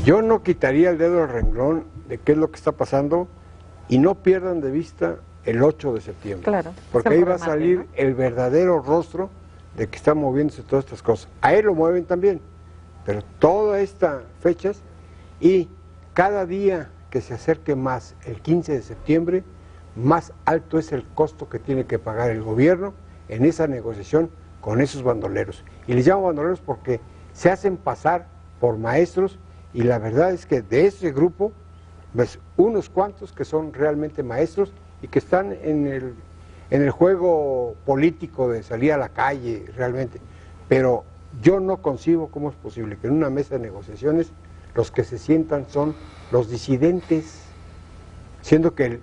Yo no quitaría el dedo del renglón de qué es lo que está pasando y no pierdan de vista el 8 de septiembre. Claro. Porque ahí va a salir, ¿no?, el verdadero rostro de que están moviéndose todas estas cosas. A él lo mueven también, pero todas estas fechas y cada día que se acerque más el 15 de septiembre, más alto es el costo que tiene que pagar el gobierno en esa negociación con esos bandoleros. Y les llamo bandoleros porque se hacen pasar por maestros y la verdad es que de ese grupo, ves unos cuantos que son realmente maestros y que están en el juego político de salir a la calle realmente. Pero yo no concibo cómo es posible que en una mesa de negociaciones los que se sientan son los disidentes, siendo que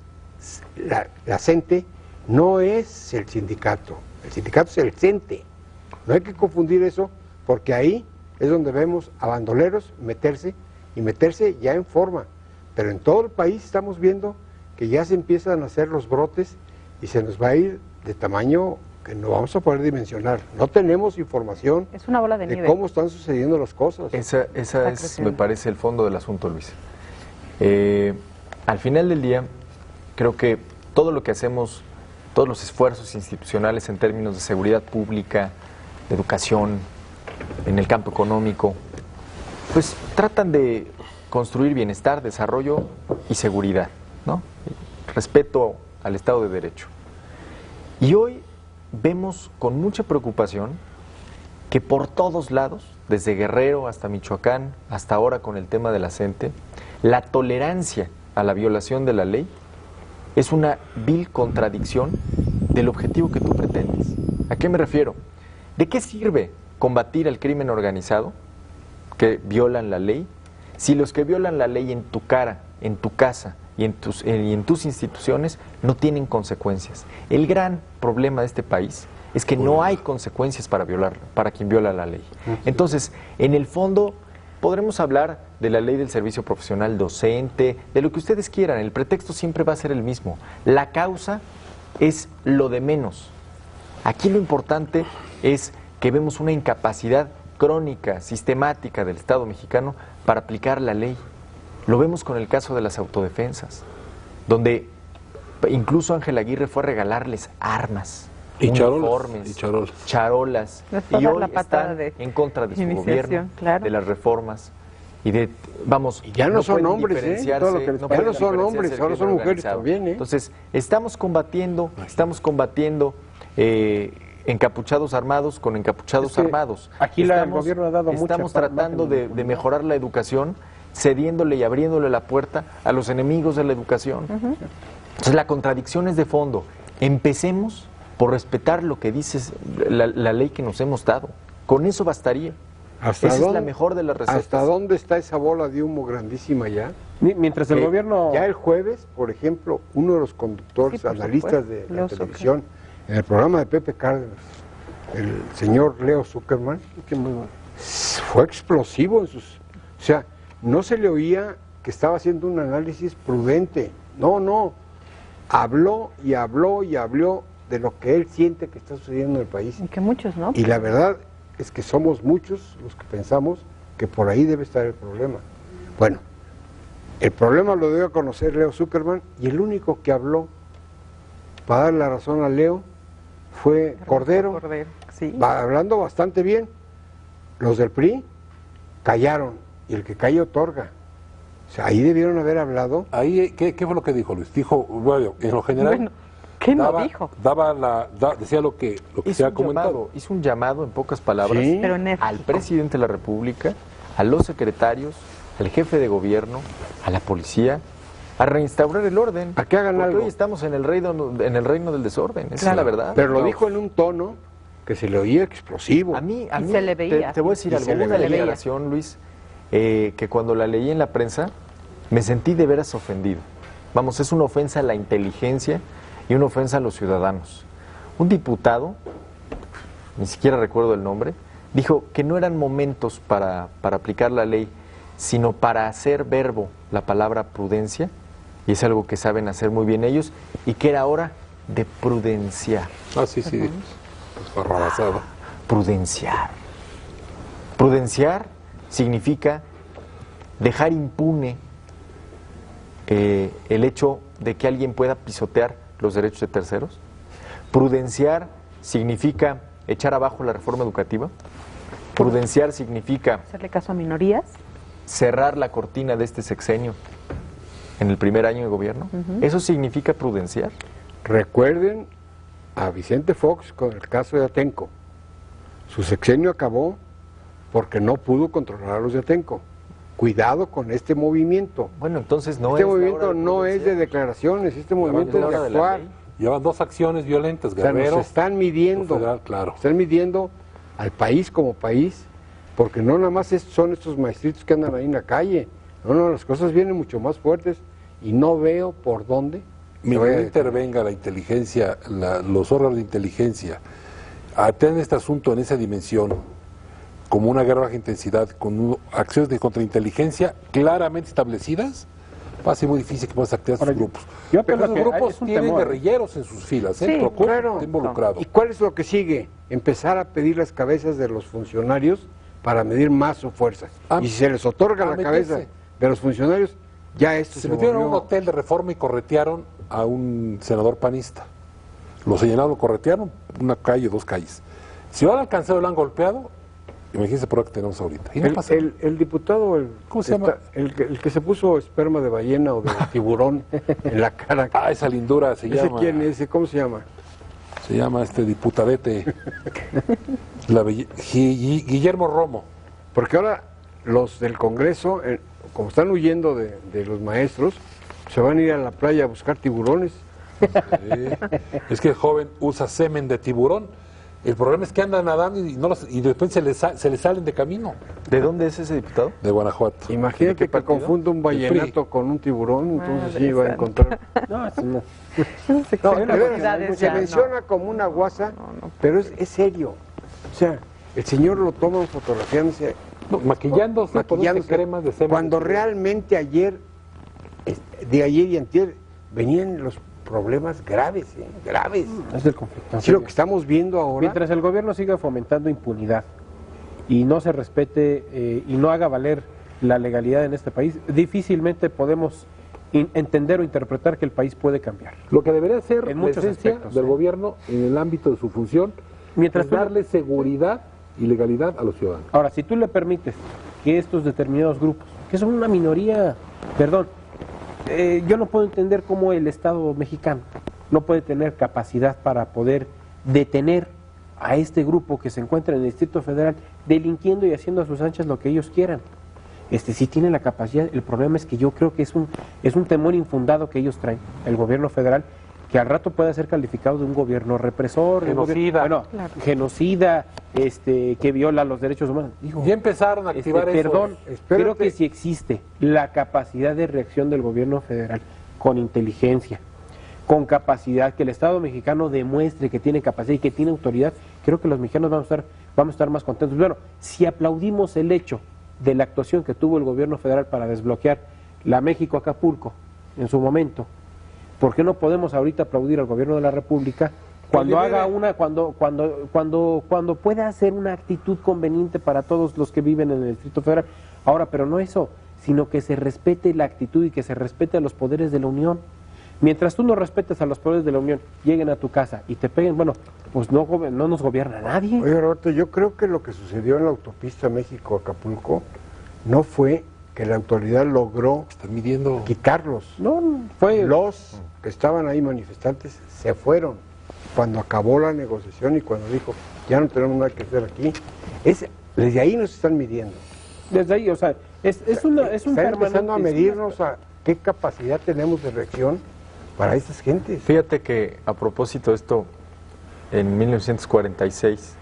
la CENTE no es el sindicato es el CENTE. No hay que confundir eso, porque ahí es donde vemos a bandoleros meterse ya en forma. Pero en todo el país estamos viendo que ya se empiezan a hacer los brotes y se nos va a ir de tamaño que no vamos a poder dimensionar. No tenemos información es una bola de nieve. Cómo están sucediendo las cosas. Esa es, me parece, el fondo del asunto, Luis. Al final del día, creo que todo lo que hacemos, todos los esfuerzos institucionales en términos de seguridad pública, de educación, en el campo económico, pues tratan de construir bienestar, desarrollo y seguridad, ¿no? Respeto al Estado de Derecho. Y hoy vemos con mucha preocupación que por todos lados, desde Guerrero hasta Michoacán, hasta ahora con el tema de la CENTE, la tolerancia a la violación de la ley es una vil contradicción del objetivo que tú pretendes. ¿A qué me refiero? ¿De qué sirve combatir al crimen organizado que violan la ley si los que violan la ley en tu cara, en tu casa y en tus instituciones no tienen consecuencias? El gran problema de este país es que no hay consecuencias para violarlo, para quien viola la ley. Entonces, en el fondo, podremos hablar de la ley del servicio profesional docente, de lo que ustedes quieran, el pretexto siempre va a ser el mismo. La causa es lo de menos. Aquí lo importante es que vemos una incapacidad crónica, sistemática del Estado mexicano para aplicar la ley. Lo vemos con el caso de las autodefensas, donde incluso Ángel Aguirre fue a regalarles armas, uniformes, charolas, y hoy están en contra de su gobierno, claro, de las reformas y de, vamos, y ya no son hombres, ya no son hombres, ahora son mujeres también, Entonces, estamos combatiendo encapuchados armados con encapuchados armados. Aquí el gobierno ha dado estamos tratando de mejorar la educación, cediéndole y abriéndole la puerta a los enemigos de la educación. Entonces, la contradicción es de fondo. Empecemos por respetar lo que dice la ley que nos hemos dado. Con eso bastaría. Esa es la mejor de las recetas. ¿Hasta dónde está esa bola de humo grandísima ya? Mientras el gobierno... Ya el jueves, por ejemplo, uno de los conductores, analistas de la televisión, en el programa de Pepe Cárdenas, el señor Leo Zuckerman, fue explosivo en sus... O sea, no se le oía que estaba haciendo un análisis prudente. No. Habló y habló y habló de lo que él siente que está sucediendo en el país. Y que muchos, ¿no? Y la verdad es que somos muchos los que pensamos que por ahí debe estar el problema. Bueno, el problema lo dio a conocer Leo Zuckerman y el único que habló para dar la razón a Leo fue Cordero. Sí. Hablando bastante bien. Los del PRI callaron y el que calla otorga. O sea, ahí debieron haber hablado. Ahí, ¿qué fue lo que dijo Luis? Dijo, bueno, en lo general... Bueno, ¿qué no dijo? Decía lo que se ha comentado. Hizo un llamado, en pocas palabras, ¿sí?, pero al presidente de la República, a los secretarios, al jefe de gobierno, a la policía, a reinstaurar el orden. A que hagan algo. Hoy estamos en el reino del desorden, esa es la verdad. Pero lo dijo en un tono que se le oía explosivo. A mí se le veía. Te voy a decir algo, una declaración, Luis, que cuando la leí en la prensa, me sentí de veras ofendido. Vamos, es una ofensa a la inteligencia y una ofensa a los ciudadanos. Un diputado, ni siquiera recuerdo el nombre, dijo que no eran momentos para aplicar la ley, sino para hacer verbo la palabra prudencia, y es algo que saben hacer muy bien ellos, y que era hora de prudenciar. Sí. Pues Prudenciar. Prudenciar significa dejar impune el hecho de que alguien pueda pisotear los derechos de terceros? ¿Prudenciar significa echar abajo la reforma educativa? ¿Prudenciar significa hacerle caso a minorías? ¿Cerrar la cortina de este sexenio en el primer año de gobierno? ¿Eso significa prudenciar? Recuerden a Vicente Fox con el caso de Atenco. Su sexenio acabó porque no pudo controlar a los de Atenco. Cuidado con este movimiento. Bueno, entonces no este es movimiento no es de declaraciones, este movimiento es de actuar. Llevan 2 acciones violentas, O sea, Guerrero. nos están midiendo, Federal, claro. están midiendo al país como país, porque no nada más son estos maestritos que andan ahí en la calle. No, las cosas vienen mucho más fuertes y no veo por dónde. Mientras no intervenga la inteligencia, los órganos de inteligencia, a tener este asunto en esa dimensión, como una guerra de baja intensidad, con acciones de contrainteligencia claramente establecidas, va a ser muy difícil que puedan activar sus grupos. Yo Pero pienso esos que grupos es un tienen temor, guerrilleros en sus filas, Sí, claro. involucrado. ¿Y cuál es lo que sigue? Empezar a pedir las cabezas de los funcionarios para medir más su fuerza. Y si se les otorga la cabeza de los funcionarios, ya esto se metieron a un hotel de Reforma y corretearon a un senador panista. Lo señalaron, lo corretearon, una calle, 2 calles. Si lo han alcanzado y lo han golpeado, imagínense por lo que tenemos ahorita. Y no pasa nada. El diputado, ¿Cómo se llama? El que se puso esperma de ballena o de tiburón en la cara. Ah, esa lindura se ¿Ese llama. quién es? ¿Cómo se llama? Se llama diputadete. Guillermo Romo. Porque ahora los del Congreso, como están huyendo de los maestros, se van a ir a la playa a buscar tiburones. Es que el joven usa semen de tiburón. El problema es que andan nadando y después se les salen de camino. ¿De dónde es ese diputado? De Guanajuato. Imagínate que confunda un vallenato con un tiburón, entonces sí va a encontrar. No, eso no. No, de veras, se menciona como una guasa, pero es serio. O sea, el señor lo toma fotografiándose, Maquillándose con cremas de semen. cuando realmente ayer y antier venían los problemas graves, graves. Es el conflicto. Sí, lo que estamos viendo ahora. Mientras el gobierno siga fomentando impunidad y no se respete y no haga valer la legalidad en este país, difícilmente podemos entender o interpretar que el país puede cambiar. Lo que debería ser En la muchos esencia aspectos, del gobierno en el ámbito de su función Mientras es tú- darle seguridad y legalidad a los ciudadanos. Ahora, si tú le permites que estos determinados grupos, que son una minoría, perdón, yo no puedo entender cómo el Estado mexicano no puede tener capacidad para poder detener a este grupo que se encuentra en el Distrito Federal delinquiendo y haciendo a sus anchas lo que ellos quieran. Sí tiene la capacidad, el problema es que yo creo que es un temor infundado que ellos traen, el gobierno federal, que al rato pueda ser calificado de un gobierno represor, Genocida. Genocida, que viola los derechos humanos. Digo, Ya empezaron a activar eso. perdón, espérate. creo que si existe la capacidad de reacción del gobierno federal con inteligencia, con capacidad, que el Estado mexicano demuestre que tiene capacidad y que tiene autoridad, creo que los mexicanos vamos a estar más contentos. Bueno, si aplaudimos el hecho de la actuación que tuvo el gobierno federal para desbloquear la México-Acapulco en su momento, ¿por qué no podemos ahorita aplaudir al gobierno de la República cuando haga cuando pueda hacer una actitud conveniente para todos los que viven en el Distrito Federal? Ahora, pero no eso, sino que se respete la actitud y que se respete a los poderes de la Unión. Mientras tú no respetes a los poderes de la Unión, lleguen a tu casa y te peguen, bueno, pues no nos gobierna nadie. Oye, Roberto, yo creo que lo que sucedió en la autopista México-Acapulco no fue que la autoridad logró Están midiendo. quitarlos. No, fue... Los que estaban ahí manifestantes se fueron cuando acabó la negociación y cuando dijo, ya no tenemos nada que hacer aquí. Desde ahí nos están midiendo. Desde ahí, o sea, es un Están empezando a permanente, medirnos a qué capacidad tenemos de reacción para estas gentes. Fíjate que a propósito de esto, en 1946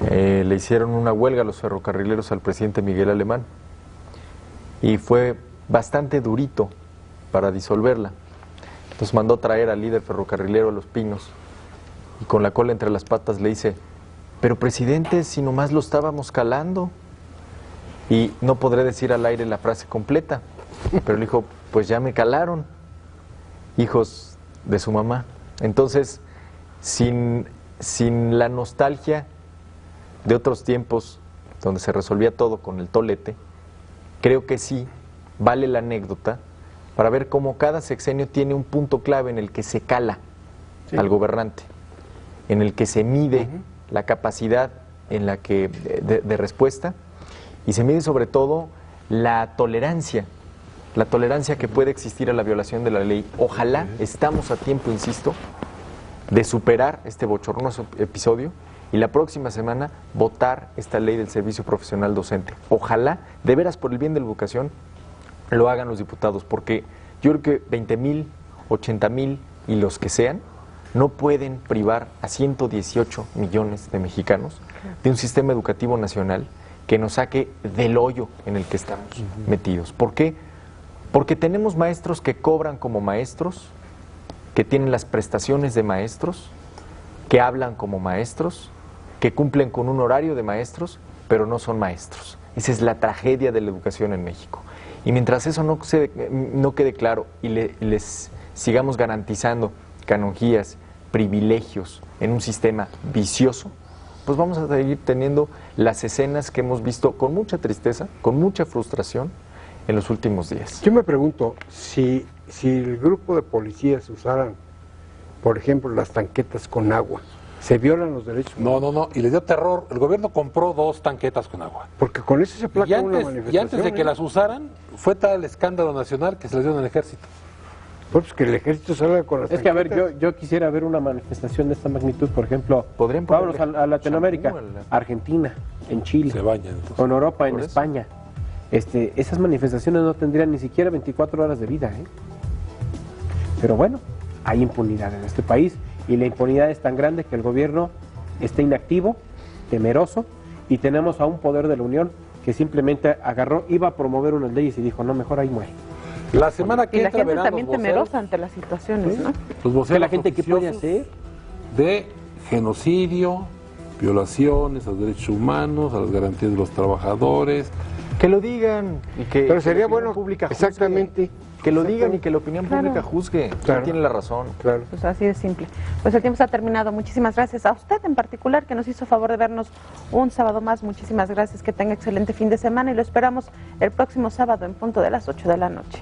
le hicieron una huelga a los ferrocarrileros al presidente Miguel Alemán y fue bastante durito para disolverla. Entonces mandó traer al líder ferrocarrilero a Los Pinos y con la cola entre las patas le dice, pero presidente, si nomás lo estábamos calando. Y no podré decir al aire la frase completa, pero le dijo, pues ya me calaron, hijos de su mamá. Entonces, sin la nostalgia de otros tiempos donde se resolvía todo con el tolete, creo que sí vale la anécdota para ver cómo cada sexenio tiene un punto clave en el que se cala al gobernante, en el que se mide la capacidad en la que de respuesta, y se mide sobre todo la tolerancia que puede existir a la violación de la ley. Ojalá estamos a tiempo, insisto, de superar este bochornoso episodio y la próxima semana votar esta ley del servicio profesional docente. Ojalá, de veras, por el bien de la educación, lo hagan los diputados, porque yo creo que 20,000, 80,000 y los que sean, no pueden privar a 118 millones de mexicanos de un sistema educativo nacional que nos saque del hoyo en el que estamos metidos. ¿Por qué? Porque tenemos maestros que cobran como maestros, que tienen las prestaciones de maestros, que hablan como maestros, que cumplen con un horario de maestros, pero no son maestros. Esa es la tragedia de la educación en México. Y mientras eso no quede claro y les sigamos garantizando canonjías, privilegios en un sistema vicioso, pues vamos a seguir teniendo las escenas que hemos visto con mucha tristeza, con mucha frustración en los últimos días. Yo me pregunto, si el grupo de policías usaran, por ejemplo, las tanquetas con agua, ¿se violan los derechos humanos? No, y les dio terror. El gobierno compró 2 tanquetas con agua. Porque con eso se aplaca una manifestación. Y antes de que las usaran, fue tal el escándalo nacional que se les dio en el ejército. Pues que el ejército salga con las Es que, a ver, tanquetas. yo quisiera ver una manifestación de esta magnitud, por ejemplo, Podrían vámonos ponerle a Latinoamérica, champú Argentina, en Chile, Se bañan. Entonces. o en Europa, en Por eso. España. Esas manifestaciones no tendrían ni siquiera 24 horas de vida, ¿eh? Pero bueno, hay impunidad en este país, y la impunidad es tan grande que el gobierno está inactivo, temeroso, y tenemos a un poder de la Unión que simplemente agarró, iba a promover unas leyes y dijo, no, mejor ahí muere. La semana que Y la entra gente verán también los voceros, temerosa ante las situaciones, ¿no? los voceros Que la gente que puede oficiosos hacer, de genocidio, violaciones a los derechos humanos, a las garantías de los trabajadores. Que lo digan y que Pero sería la opinión bueno, pública juzgue. exactamente. Que lo digan y que la opinión Claro. pública juzgue. Usted Claro. tiene la razón. Claro. Pues así de simple. Pues el tiempo está terminado. Muchísimas gracias a usted en particular que nos hizo favor de vernos un sábado más. Muchísimas gracias. Que tenga excelente fin de semana y lo esperamos el próximo sábado en punto de las 8 de la noche.